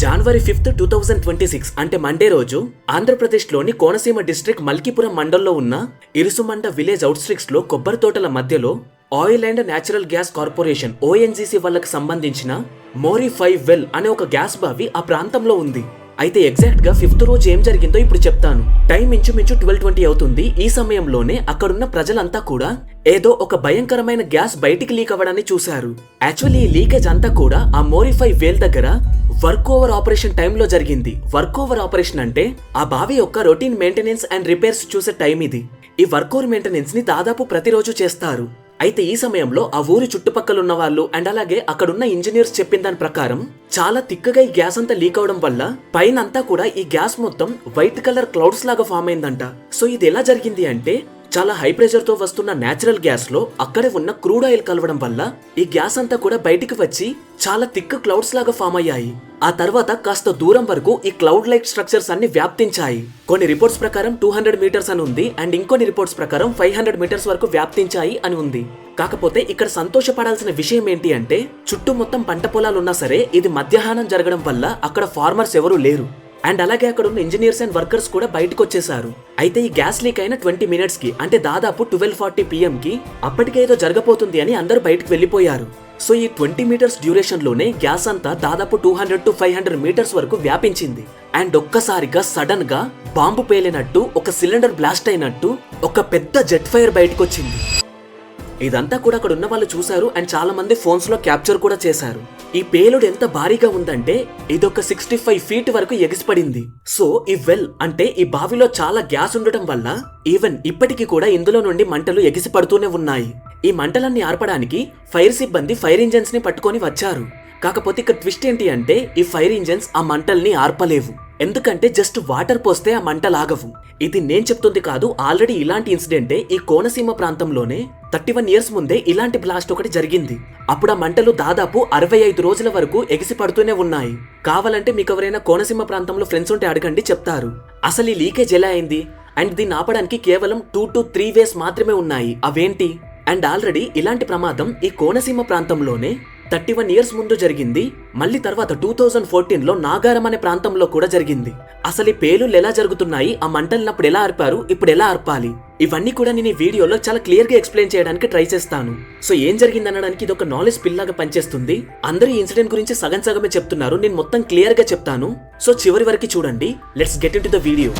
జనవరి 5, 2026 అంటే మండే రోజు ఆంధ్రప్రదేశ్లోని కోనసీమ డిస్ట్రిక్ట్ మల్కీపురం మండలంలో ఉన్న ఇరుసుమండ విలేజ్ అవుట్స్ట్రిక్స్ లో కొబ్బరి తోటల మధ్యలో oil and natural gas corporation ONGC వాళ్ళకి సంబంధించిన మోరీ 5 వెల్ అనే ఒక గ్యాస్ బావి ఆ ప్రాంతంలో ఉంది. అయితే ఎగ్జాక్ట్ గా 5th రోజు ఏం జరిగిందో ఇప్పుడు చెప్తాను. టైం ఇంచుమించు 12:20 అవుతుంది. ఈ సమయంలోనే అక్కడున్న ప్రజలంతా కూడా ఏదో ఒక భయంకరమైన గ్యాస్ బయటికి లీక్ అవ్వడాన్ని చూశారు. యాక్చువల్లీ ఈ లీకేజ్ అంతా కూడా ఆ మోరీ 5 వేల్ దగ్గర వర్క్ ఓవర్ ఆపరేషన్ టైంలో జరిగింది. వర్క్ ఓవర్ ఆపరేషన్ అంటే ఆ బావి యొక్క రొటీన్ మెయింటెనెన్స్ అండ్ రిపేర్స్ చూసే టైం ఇది. ఈ వర్క్ ఓవర్ మెయింటెనెన్స్ ని దాదాపు ప్రతిరోజు చేస్తారు. అయితే ఈ సమయంలో ఆ ఊరి చుట్టుపక్కల ఉన్న వాళ్ళు అండ్ అలాగే అక్కడున్న ఇంజనీర్స్ చెప్పిన దాని ప్రకారం చాలా తిక్కగా ఈ గ్యాస్ అంతా లీక్ అవడం వల్ల పైన అంతా కూడా ఈ గ్యాస్ మొత్తం వైట్ కలర్ క్లౌడ్స్ లాగా ఫామ్ అయిందంట. సో ఇది ఎలా జరిగింది అంటే చాలా హై ప్రెషర్ తో వస్తున్న నేచురల్ గ్యాస్ లో అక్కడే ఉన్న క్రూడ్ ఆయిల్ కలవడం వల్ల ఈ గ్యాస్ అంతా కూడా బయటికి వచ్చి చాలా థిక్ క్లౌడ్స్ లాగా ఫామ్ అయ్యాయి. ఆ తర్వాత కాస్త దూరం వరకు ఈ క్లౌడ్ లైక్ స్ట్రక్చర్స్ అన్ని వ్యాప్తించాయి. కొన్ని రిపోర్ట్స్ ప్రకారం 200 మీటర్స్ అని ఉంది అండ్ ఇంకొన్ని రిపోర్ట్స్ ప్రకారం 500 మీటర్స్ వరకు వ్యాప్తించాయి అని ఉంది. కాకపోతే ఇక్కడ సంతోషపడాల్సిన విషయం ఏంటి అంటే చుట్టూ మొత్తం పంట పొలాలు ఉన్నా సరే ఇది మధ్యాహ్నం జరగడం వల్ల అక్కడ ఫార్మర్స్ ఎవరూ లేరు అండ్ అలాగే అక్కడ ఉన్న ఇంజనీర్స్ అండ్ వర్కర్స్ కూడా బయటకు వచ్చేసారు. అయితే ఈ గ్యాస్ లీక్ అయిన 20 minutes కి అంటే దాదాపు 12:40 PM కి అప్పటికే ఏదో జరగబోతుంది అని అందరూ బయటకు వెళ్లిపోయారు. సో ఈ 20 మీటర్స్ డ్యూరేషన్ లోనే గ్యాస్ అంతా దాదాపు 200 to 500 మీటర్స్ వరకు వ్యాపించింది. అండ్ ఒక్కసారిగా సడన్ గా బాంబు పేలినట్టు ఒక సిలిండర్ బ్లాస్ట్ అయినట్టు ఒక పెద్ద జెట్ ఫైర్ బయటకు వచ్చింది. ఇదంతా కూడా అక్కడ ఉన్న వాళ్ళు చూశారు అండ్ చాలా మంది ఫోన్స్ లో క్యాప్చర్ కూడా చేశారు. ఈ పేలుడు ఎంత భారీగా ఉందంటే ఇదొక 65 feet వరకు ఎగిసిపడింది. సో ఈ వెల్ అంటే ఈ బావిలో చాలా గ్యాస్ ఉండటం వల్ల ఈవెన్ ఇప్పటికీ కూడా ఇందులో నుండి మంటలు ఎగిసిపడుతూనే ఉన్నాయి. ఈ మంటలన్నీ ఆర్పడానికి ఫైర్ సిబ్బంది ఫైర్ ఇంజన్స్ ని పట్టుకొని వచ్చారు. కాకపోతే ఇక్కడ ట్విస్ట్ ఏంటి అంటే ఈ ఫైర్ ఇంజన్స్ ఆ మంటల్ని ఆర్పలేవు. ఎందుకంటే జస్ట్ వాటర్ పోస్తే ఆ మంటలు ఆగవు. ఇది నేను చెప్తుంది కాదు, ఆల్రెడీ ఇలాంటి ఇన్సిడెంటే ఈ కోనసీమ ప్రాంతంలోనే 31 years ముందే ఇలాంటి బ్లాస్ట్ ఒకటి జరిగింది. అప్పుడు ఆ మంటలు దాదాపు 65 రోజుల వరకు ఎగిసి పడుతూనే ఉన్నాయి. కావాలంటే మీకు ఎవరైనా కోనసీమ ప్రాంతంలో ఫ్రెండ్స్ ఉంటే అడగండి, చెప్తారు. అసలు ఈ లీకేజ్ ఎలా అయింది అండ్ దీన్ని ఆపడానికి కేవలం 2 to 3 ways మాత్రమే ఉన్నాయి. అవేంటి? అండ్ ఆల్రెడీ ఇలాంటి ప్రమాదం ఈ కోనసీమ ప్రాంతంలోనే 31 years ముందు జరిగింది. మళ్ళీ తర్వాత 2014లో నాగారం అనే ప్రాంతంలో కూడా జరిగింది. అసలు ఈ పేలుళ్ళు ఎలా జరుగుతున్నాయి, ఆ మంటలనప్పుడు ఎలా ఆర్పారు, ఇప్పుడు ఎలా ఆర్పాలి, ఇవన్నీ కూడా నేను ఈ వీడియోలో చాలా క్లియర్ గా ఎక్స్ప్లెయిన్ చేయడానికి ట్రై చేస్తాను. సో ఏం జరిగింది అనడానికి ఇది ఒక నాలెడ్జ్ పిల్లాగా పనిచేస్తుంది. అందరూ ఈ ఇన్సిడెంట్ గురించి సగం సగమే చెప్తున్నారు, నేను మొత్తం క్లియర్ గా చెప్తాను. సో చివరి వరకు చూడండి. Let's get into the video.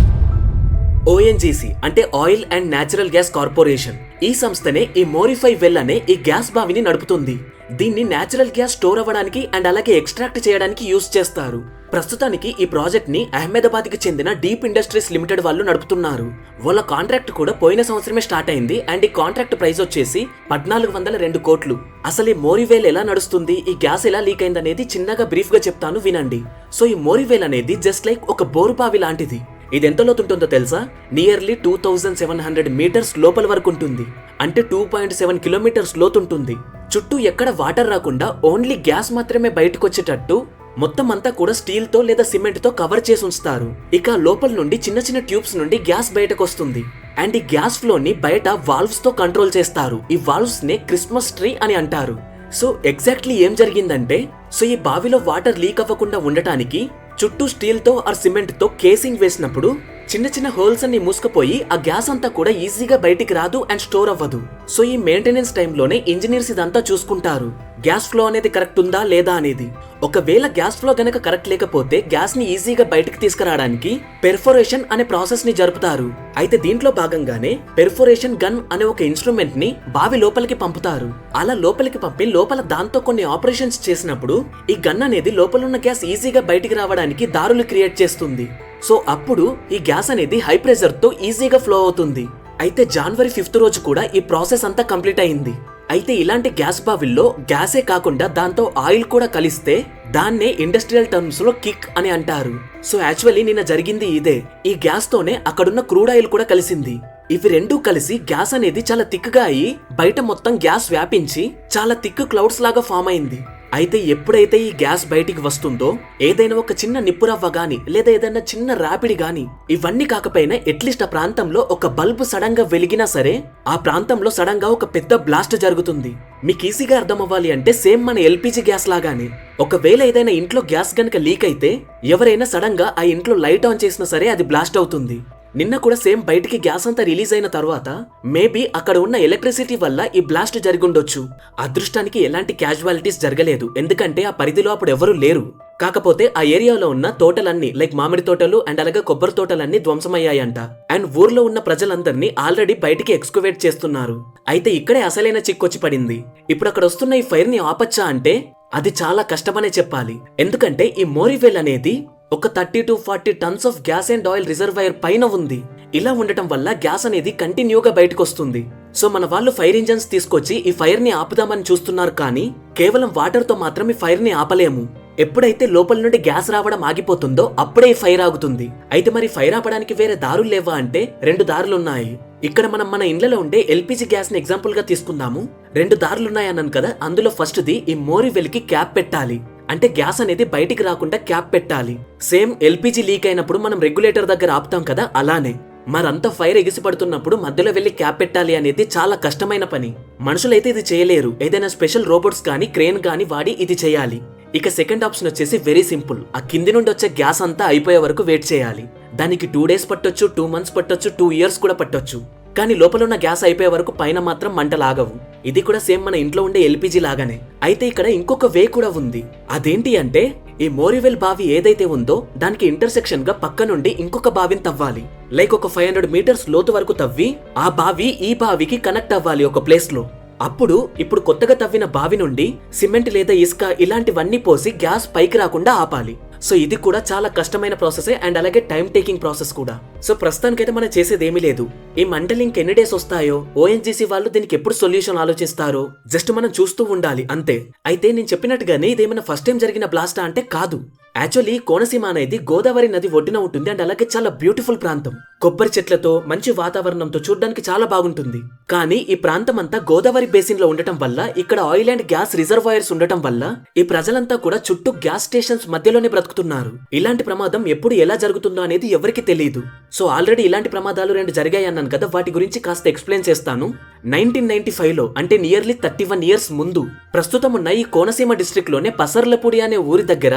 ONGC అంటే oil and natural gas corporation. ఈ సంస్థనే ఈ మోరీ 5 వెల్ అనే ఈ గ్యాస్ బావిని నడుపుతుంది. దీన్ని న్యాచురల్ గ్యాస్ స్టోర్ అవ్వడానికి అండ్ అలాగే ఎక్స్ట్రాక్ట్ చేయడానికి యూజ్ చేస్తారు. ప్రస్తుతానికి ఈ ప్రాజెక్ట్ ని అహ్మదాబాద్ కి చెందిన డీప్ ఇండస్ట్రీస్ లిమిటెడ్ వాళ్ళు నడుపుతున్నారు. వాళ్ళ కాంట్రాక్ట్ కూడా పోయిన సంవత్సరమే స్టార్ట్ అయింది అండ్ ఈ కాంట్రాక్ట్ ప్రైస్ వచ్చేసి 1402 కోట్లు. అసలు ఈ మోరీ వెల్ ఎలా నడుస్తుంది, ఈ గ్యాస్ ఎలా లీక్ అయింది అనేది చిన్నగా బ్రీఫ్ గా చెప్తాను, వినండి. సో ఈ మోరీ వెల్ అనేది జస్ట్ లైక్ ఒక బోరు బావి లాంటిది. ఇది ఎంత లోతుంటుందో తెలుసా? నియర్లీ 2700 మీటర్స్ లోపల వరకు ఉంటుంది. అంటే 2.7 kilometers లోతుంటుంది. చుట్టూ ఎక్కడ వాటర్ రాకుండా ఓన్లీ గ్యాస్ మాత్రమే బయటకు వచ్చేటట్టు మొత్తం అంతా కూడా స్టీల్ తో లేదా సిమెంట్ తో కవర్ చేసి ఉంచుతారు. ఇక లోపల నుండి చిన్న చిన్న ట్యూబ్స్ నుండి గ్యాస్ బయటకు వస్తుంది అండ్ ఈ గ్యాస్ ఫ్లో ని బయట వాల్వ్స్ తో కంట్రోల్ చేస్తారు. ఈ వాల్వ్స్ నే క్రిస్మస్ ట్రీ అని అంటారు. సో ఎగ్జాక్ట్లీ ఏం జరిగిందంటే సో ఈ బావిలో వాటర్ లీక్ అవ్వకుండా ఉండటానికి చుట్టూ స్టీల్ తో ఆర్ సిమెంట్ తో కేసింగ్ వేసినప్పుడు చిన్న చిన్న హోల్స్ అన్ని మూసుకుపోయి ఆ గ్యాస్ అంతా కూడా ఈజీగా బయటికి రాదు అండ్ స్టోర్ అవ్వదు. సో ఈ మెయింటెనెన్స్ టైంలోనే ఇంజనీర్స్ ఇదంతా చూసుకుంటారు. గ్యాస్ ఫ్లో అనేది కరెక్ట్ ఉందా లేదా అనేది. ఒకవేళ గ్యాస్ ఫ్లో గనక కరెక్ట్ లేకపోతే గ్యాస్ ని ఈజీగా బయటికి తీసుకురావడానికి పెర్ఫోరేషన్ అనే ప్రాసెస్ ని జరుపుతారు. అయితే దీంట్లో భాగంగానే పెర్ఫోరేషన్ గన్ అనే ఒక ఇన్స్ట్రుమెంట్ ని బావి లోపలికి పంపుతారు. అలా లోపలికి పంపి లోపల దాంతో కొన్ని ఆపరేషన్స్ చేసినప్పుడు ఈ గన్ అనేది లోపలున్న గ్యాస్ ఈజీగా బయటికి రావడానికి దారులు క్రియేట్ చేస్తుంది. సో అప్పుడు ఈ గ్యాస్ అనేది హై ప్రెషర్ తో ఈజీగా ఫ్లో అవుతుంది. అయితే జనవరి 5th రోజు కూడా ఈ ప్రాసెస్ అంతా కంప్లీట్ అయింది. అయితే ఇలాంటి గ్యాస్ బావిల్లో గ్యాసే కాకుండా దాంతో ఆయిల్ కూడా కలిస్తే దాన్నే ఇండస్ట్రియల్ టర్మ్స్ లో కిక్ అని అంటారు. సో యాక్చువల్లీ నిన్న జరిగింది ఇదే. ఈ గ్యాస్ తోనే అక్కడున్న క్రూడ్ ఆయిల్ కూడా కలిసింది. ఇవి రెండూ కలిసి గ్యాస్ అనేది చాలా థిక్ గా అయ్యి బయట మొత్తం గ్యాస్ వ్యాపించి చాలా థిక్ క్లౌడ్స్ లాగా ఫామ్ అయింది. అయితే ఎప్పుడైతే ఈ గ్యాస్ బయటికి వస్తుందో ఏదైనా ఒక చిన్న నిప్పురవ్వ గాని లేదా ఏదైనా చిన్న రాపిడి గాని ఇవన్నీ కాకపోయినా అట్లీస్ట్ ఆ ప్రాంతంలో ఒక బల్బు సడన్ గా వెలిగినా సరే ఆ ప్రాంతంలో సడన్ గా ఒక పెద్ద బ్లాస్ట్ జరుగుతుంది. మీకు ఈజీగా అర్థం అవ్వాలి అంటే సేమ్ మన ఎల్పిజి గ్యాస్ లాగానే ఒకవేళ ఏదైనా ఇంట్లో గ్యాస్ గనక లీక్ అయితే ఎవరైనా సడన్ గా ఆ ఇంట్లో లైట్ ఆన్ చేసినా సరే అది బ్లాస్ట్ అవుతుంది. నిన్న కూడా సేమ్ బయటికి గ్యాస్ అంతా రిలీజ్ అయిన తర్వాత మేబీ అక్కడ ఉన్న ఎలక్ట్రిసిటీ వల్ల ఈ బ్లాస్ట్ జరిగుండొచ్చు. అదృష్టానికి ఎలాంటి క్యాజువాలిటీస్ జరగలేదు, ఎందుకంటే ఆ పరిధిలో అప్పుడు ఎవరూ లేరు. కాకపోతే ఆ ఏరియాలో ఉన్న తోటలన్నీ లైక్ మామిడి తోటలు అండ్ అలాగే కొబ్బరి తోటలన్నీ ధ్వంసమయ్యాయంట. అండ్ ఊర్లో ఉన్న ప్రజలందరినీ ఆల్రెడీ బయటికి ఎక్స్కవేట్ చేస్తున్నారు. అయితే ఇక్కడే అసలైన చిక్కొచ్చి పడింది. ఇప్పుడు అక్కడ వస్తున్న ఈ ఫైర్ ని ఆపచ్చా అంటే అది చాలా కష్టమనే చెప్పాలి. ఎందుకంటే ఈ మోరివెల్ అనేది ఒక 30 to 40 tons of gas and oil reservoir పైన ఉంది. ఇలా ఉండటం వల్ల గ్యాస్ అనేది కంటిన్యూగా బయటకు వస్తుంది. సో మన వాళ్ళు ఫైర్ ఇంజన్స్ తీసుకొచ్చి ఈ ఫైర్ ని ఆపుదామని చూస్తున్నారు, కానీ కేవలం వాటర్ తో మాత్రం ఈ ఫైర్ ని ఆపలేము. ఎప్పుడైతే లోపల నుండి గ్యాస్ రావడం ఆగిపోతుందో అప్పుడే ఈ ఫైర్ ఆగుతుంది. అయితే మరి ఫైర్ ఆపడానికి వేరే దారులు లేవా అంటే 2 దారులున్నాయి. ఇక్కడ మనం మన ఇండ్లలో ఉండే ఎల్పిజి గ్యాస్ ని ఎగ్జాంపుల్ గా తీసుకుందాము. 2 దారులున్నాయన్నాను కదా, అందులో ఫస్ట్ది ఈ మోరివెల్ కి క్యాప్ పెట్టాలి. అంటే గ్యాస్ అనేది బయటికి రాకుండా క్యాప్ పెట్టాలి. సేమ్ ఎల్పిజి లీక్ అయినప్పుడు మనం రెగ్యులేటర్ దగ్గర ఆపుతాం కదా, అలానే మరంతా ఫైర్ ఎగిసిపడుతున్నప్పుడు మధ్యలో వెళ్లి క్యాప్ పెట్టాలి అనేది చాలా కష్టమైన పని. మనుషులైతే ఇది చేయలేరు, ఏదైనా స్పెషల్ రోబోట్స్ కానీ క్రేన్ కానీ వాడి ఇది చేయాలి. ఇక సెకండ్ ఆప్షన్ వచ్చేసి వెరీ సింపుల్, ఆ కింది నుండి వచ్చే గ్యాస్ అంతా అయిపోయే వరకు వెయిట్ చేయాలి. దానికి 2 days పట్టొచ్చు, 2 months పట్టొచ్చు, 2 years కూడా పట్టొచ్చు. కానీ లోపల ఉన్న గ్యాస్ అయిపోయే వరకు పైన మాత్రం మంటలాగవు. ఇది కూడా సేమ్ మన ఇంట్లో ఉండే ఎల్పిజి లాగానే. అయితే ఇక్కడ ఇంకొక వే కూడా ఉంది. అదేంటి అంటే ఈ మోరివెల్ బావి ఏదైతే ఉందో దానికి ఇంటర్సెక్షన్ గా పక్క నుండి ఇంకొక బావిని తవ్వాలి. లైక్ ఒక 500 meters లోతు వరకు తవ్వి ఆ బావి ఈ బావికి కనెక్ట్ అవ్వాలి ఒక ప్లేస్ లో. అప్పుడు ఇప్పుడు కొత్తగా తవ్విన బావి నుండి సిమెంట్ లేదా ఇసుక ఇలాంటివన్నీ పోసి గ్యాస్ పైకి రాకుండా ఆపాలి. సో ఇది కూడా చాలా కష్టమైన ప్రాసెస్ అండ్ అలాగే టైం టేకింగ్ ప్రాసెస్ కూడా. సో ప్రస్తుతానికైతే మనం చేసేది ఏమీ లేదు. ఈ మంటలు ఇంకెన్ని డేస్ వస్తాయో, ఓఎన్జీసీ వాళ్ళు దీనికి ఎప్పుడు సొల్యూషన్ ఆలోచిస్తారో జస్ట్ మనం చూస్తూ ఉండాలి అంతే. అయితే నేను చెప్పినట్టుగానే ఇదేమైనా ఫస్ట్ టైం జరిగిన బ్లాస్టా అంటే కాదు. యాక్చువల్లీ కోనసీమ అనేది గోదావరి నది ఒడ్డున ఉంటుంది అండ్ అలాగే చాలా బ్యూటిఫుల్ ప్రాంతం. కొబ్బరి చెట్లతో మంచి వాతావరణంతో చూడడానికి చాలా బాగుంటుంది. కానీ ఈ ప్రాంతం అంతా గోదావరి బేసిన్ లో ఉండటం వల్ల ఇక్కడ ఆయిల్ అండ్ గ్యాస్ రిజర్వాయర్స్ ఉండటం వల్ల ఈ ప్రజలంతా కూడా చుట్టూ గ్యాస్ స్టేషన్స్ మధ్యలోనే బ్రతుకుతున్నారు. ఇలాంటి ప్రమాదం ఎప్పుడు ఎలా జరుగుతుందో అనేది ఎవరికి తెలియదు. సో ఆల్రెడీ ఇలాంటి ప్రమాదాలు 2 జరిగాయి అన్నాను కదా, వాటి గురించి కాస్త ఎక్స్ప్లెయిన్ చేస్తాను. 1995లో అంటే నియర్లీ 31 years ముందు ప్రస్తుతం ఉన్న ఈ కోనసీమ డిస్ట్రిక్ట్ లోనే పసర్లపూడి అనే ఊరి దగ్గర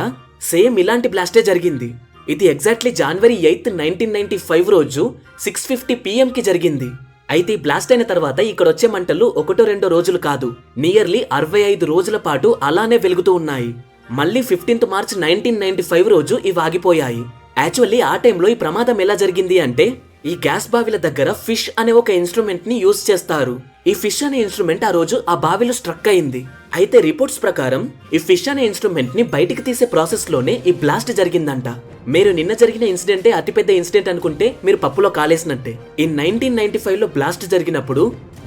సేమ్ ఇలాంటి బ్లాస్టే జరిగింది. ఇది ఎగ్జాక్ట్లీ January 8, 1995 రోజు 6:50 PM కి జరిగింది. అయితే ఈ బ్లాస్ట్ అయిన తర్వాత ఇక్కడ వచ్చే మంటలు 1-2 రోజులు కాదు, నియర్లీ 65 రోజుల పాటు అలానే వెలుగుతూ ఉన్నాయి. మళ్ళీ 15th March 1995 రోజు ఇవి ఆగిపోయాయి. యాక్చువల్లీ ఆ టైంలో ఈ ప్రమాదం ఎలా జరిగింది అంటే ఈ గ్యాస్ బావిల దగ్గర ఫిష్ అనే ఒక ఇన్స్ట్రుమెంట్ ని యూజ్ చేస్తారు. ఈ ఫిష్ అనే ఇన్స్ట్రుమెంట్ ఆ రోజు ఆ బావిలో స్ట్రక్ అయింది. అయితే రిపోర్ట్స్ ప్రకారం ఈ ఫిష్ అనే ఇన్స్ట్రుమెంట్ ని బయటికి తీసే ప్రాసెస్ లోనే ఈ బ్లాస్ట్ జరిగిందంట. మీరు నిన్న జరిగిన ఇన్సిడెంటే అతిపెద్ద ఇన్సిడెంట్ అనుకుంటే మీరు పప్పులో కాలేసినట్టే. ఈ 1995లో బ్లాస్ట్ జరిగినప్పుడు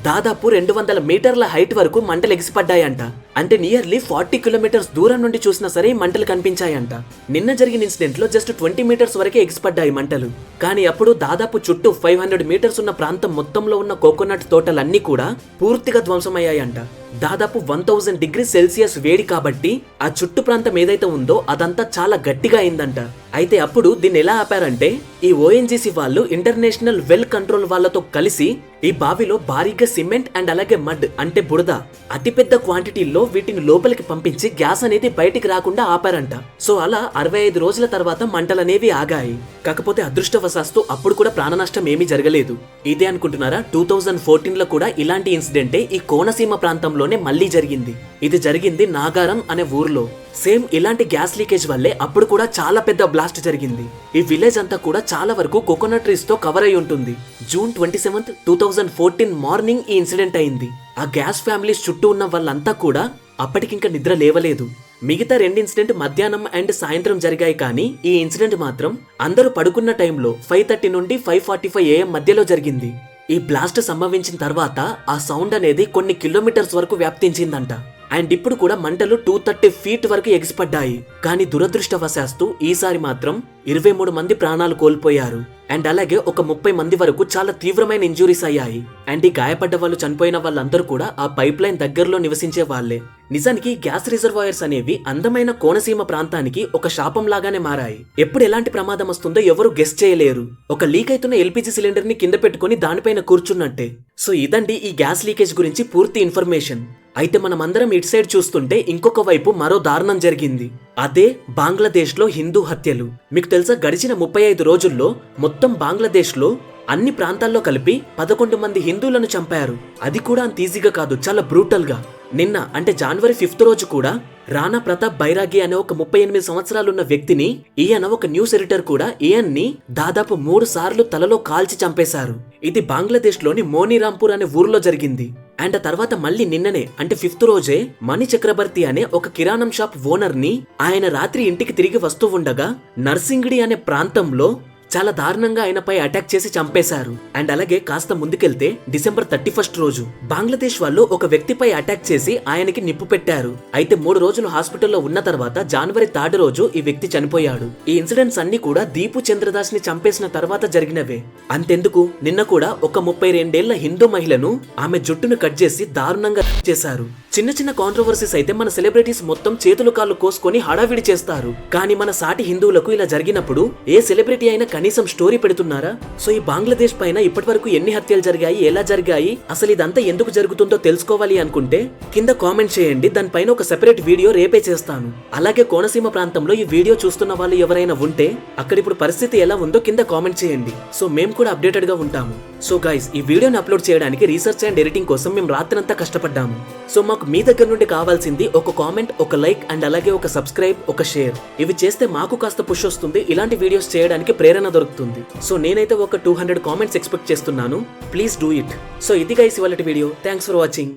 దాదాపు 200 మీటర్ల హైట్ వరకు మంటలు ఎగిసిపడ్డాయంట. అంటే నియర్లీ 40 kilometers దూరం నుండి చూసినా సరే మంటలు కనిపించాయంట. నిన్న జరిగిన ఇన్సిడెంట్ లో జస్ట్ 20 meters వరకే ఎగిసిపడ్డాయి మంటలు. కానీ అప్పుడు దాదాపు చుట్టూ 500 meters ఉన్న ప్రాంతం మొత్తంలో ఉన్న కోకోనట్ తోటలన్నీ కూడా పూర్తిగా ధ్వంసమయ్యాయంట. దాదాపు 1000 degrees Celsius వేడి కాబట్టి ఆ చుట్టూ ప్రాంతం ఏదైతే ఉందో అదంతా చాలా గట్టిగా అయిందంట. అయితే అప్పుడు దీన్ని ఎలా ఆపారంటే ఈ ఓఎన్జీసీ వాళ్ళు ఇంటర్నేషనల్ వెల్ కంట్రోల్ వాళ్ళతో కలిసి ఈ బావిలో భారీగా సిమెంట్ అండ్ అలాగే మడ్ అంటే బురద అతిపెద్ద క్వాంటిటీలో వీటిని లోపలికి పంపించి గ్యాస్ అనేది బయటికి రాకుండా ఆపారంట. సో అలా 65 రోజుల తర్వాత మంటలనేవి ఆగాయి. కాకపోతే అదృష్టవశాత్తు అప్పుడు కూడా ప్రాణ నష్టం ఏమీ జరగలేదు. ఇదే అనుకుంటున్నారా? 2014లో కూడా ఇలాంటి ఇన్సిడెంటే ఈ కోనసీమ ప్రాంతంలోనే మళ్ళీ జరిగింది. ఇది జరిగింది నాగారం అనే ఊర్లో. సేమ్ ఇలాంటి గ్యాస్ లీకేజ్ వల్లే అప్పుడు కూడా చాలా పెద్ద బ్లాస్ట్ జరిగింది. ఈ విలేజ్ అంతా కూడా చాలా వరకు కోకోనట్ ట్రీస్ తో కవర్ అయి ఉంటుంది. June 27, 2014 మార్నింగ్ ఈ ఇన్సిడెంట్ అయింది. ఆ గ్యాస్ ఫ్యామిలీస్ చుట్టూ ఉన్న వాళ్ళంతా కూడా అప్పటికింకా నిద్ర లేవలేదు. మిగతా 2 ఇన్సిడెంట్ మధ్యాహ్నం అండ్ సాయంత్రం జరిగాయి, కానీ ఈ ఇన్సిడెంట్ మాత్రం అందరూ పడుకున్న టైంలో 5:30 నుండి 5:45 AM మధ్యలో జరిగింది. ఈ బ్లాస్ట్ సంభవించిన తర్వాత ఆ సౌండ్ అనేది కొన్ని కిలోమీటర్స్ వరకు వ్యాప్తించిందంట. అండ్ ఇప్పుడు కూడా మంటలు 230 ఫీట్ వరకు ఎగిసిపడ్డాయి. కానీ దురదృష్టవశాత్తు ఈసారి మాత్రం 23 మంది ప్రాణాలు కోల్పోయారు. అండ్ అలాగే ఒక 30 మంది వరకు చాలా తీవ్రమైన ఇంజురీస్ అయ్యాయి. అండ్ ఈ గాయపడ్డ వాళ్ళు చనిపోయిన వాళ్ళందరూ కూడా ఆ పైప్ లైన్ దగ్గరలో నివసించే వాళ్లే. నిజానికి గ్యాస్ రిజర్వాయర్స్ అనేవి అందమైన కోనసీమ ప్రాంతానికి ఒక శాపం లాగానే మారాయి. ఎప్పుడు ఎలాంటి ప్రమాదం వస్తుందో ఎవరు గెస్ చేయలేరు. ఒక లీక్ అవుతున్న ఎల్పిజి సిలిండర్ ని కింద పెట్టుకుని దానిపైన కూర్చున్నట్టే. సో ఇదండి ఈ గ్యాస్ లీకేజ్ గురించి పూర్తి ఇన్ఫర్మేషన్. అయితే మనమందరం ఇటు సైడ్ చూస్తుంటే ఇంకొక వైపు మరో దారుణం జరిగింది. అదే బంగ్లాదేశ్ లో హిందూ హత్యలు. మీకు తెలుసా, గడిచిన 35 రోజుల్లో మొత్తం బంగ్లాదేశ్ లో అన్ని ప్రాంతాల్లో కలిపి 11 మంది హిందువులను చంపారు. అది కూడా అంత ఈజీగా కాదు, చాలా బ్రూటల్ గా. నిన్న అంటే జనవరి 5th రోజు కూడా రాణా ప్రతాప్ బైరాగి అనే ఒక 38 సంవత్సరాలున్న వ్యక్తిని ఈయన ఒక న్యూస్ ఎడిటర్ కూడా ఈయన్ని దాదాపు 3 సార్లు తలలో కాల్చి చంపేశారు. ఇది బంగ్లాదేశ్ లోని మోనీరాంపూర్ అనే ఊర్లో జరిగింది. అండ్ ఆ తర్వాత మళ్ళీ నిన్ననే అంటే 5th రోజే మణి చక్రవర్తి అనే ఒక కిరాణం షాప్ ఓనర్ ని ఆయన రాత్రి ఇంటికి తిరిగి వస్తూ ఉండగా నర్సింగిడి అనే ప్రాంతంలో చాలా దారుణంగా ఆయనపై అటాక్ చేసి చంపేశారు. అండ్ అలాగే కాస్త ముందుకెళ్తే డిసెంబర్ 31st రోజు బంగ్లాదేశ్ వాళ్ళు ఒక వ్యక్తిపై అటాక్ చేసి ఆయనకి నిప్పు పెట్టారు. అయితే 3 రోజులు హాస్పిటల్లో ఉన్న తర్వాత జనవరి 3rd రోజు ఈ వ్యక్తి చనిపోయాడు. ఈ ఇన్సిడెంట్స్ అన్ని కూడా దీపు చంద్రదాస్ ని చంపేసిన తర్వాత జరిగినవే. అంతెందుకు, నిన్న కూడా ఒక 32 ఏళ్ల హిందూ మహిళను ఆమె జుట్టును కట్ చేసి దారుణంగా చేశారు. చిన్న చిన్న కాంట్రవర్సీస్ అయితే మన సెలబ్రిటీస్ మొత్తం చేతులు కాళ్ళు కోసుకొని హడావిడి చేస్తారు. కానీ మన సాటి హిందువులకు ఇలా జరిగినప్పుడు ఏ సెలబ్రిటీ అయినా కనీసం స్టోరీ పెడుతున్నారా? సో ఈ బంగ్లాదేశ్ పైన ఇప్పటి వరకు ఎన్ని హత్యలు జరిగాయి, ఎలా జరిగాయి, అసలు ఇదంతా ఎందుకు జరుగుతుందో తెలుసుకోవాలి అనుకుంటే కింద కామెంట్ చేయండి. దానిపైన ఒక సెపరేట్ వీడియో రేపే చేస్తాను. అలాగే కోనసీమ ప్రాంతంలో ఈ వీడియో చూస్తున్న వాళ్ళు ఎవరైనా ఉంటే అక్కడ ఇప్పుడు పరిస్థితి ఎలా ఉందో కింద కామెంట్ చేయండి. సో మేము కూడా అప్డేటెడ్ గా ఉంటాము. సో గైస్, ఈ వీడియోని అప్లోడ్ చేయడానికి రీసెర్చ్ అండ్ ఎడిటింగ్ కోసం మేము రాత్రంతా కష్టపడ్డాము. సో మాకు మీ దగ్గర నుండి కావాల్సింది ఒక కామెంట్, ఒక లైక్ అండ్ అలాగే ఒక సబ్స్క్రైబ్, ఒక షేర్. ఇవి చేస్తే మాకు కాస్త పుష్ వస్తుంది, ఇలాంటి వీడియోస్ చేయడానికి ప్రేరణ దొరుకుతుంది. సో నేనైతే ఒక 200 కామెంట్స్ ఎక్స్పెక్ట్ చేస్తున్నాను. Please do it. సో ఇది గైస్ ఇవాళటి వీడియో. Thanks for watching.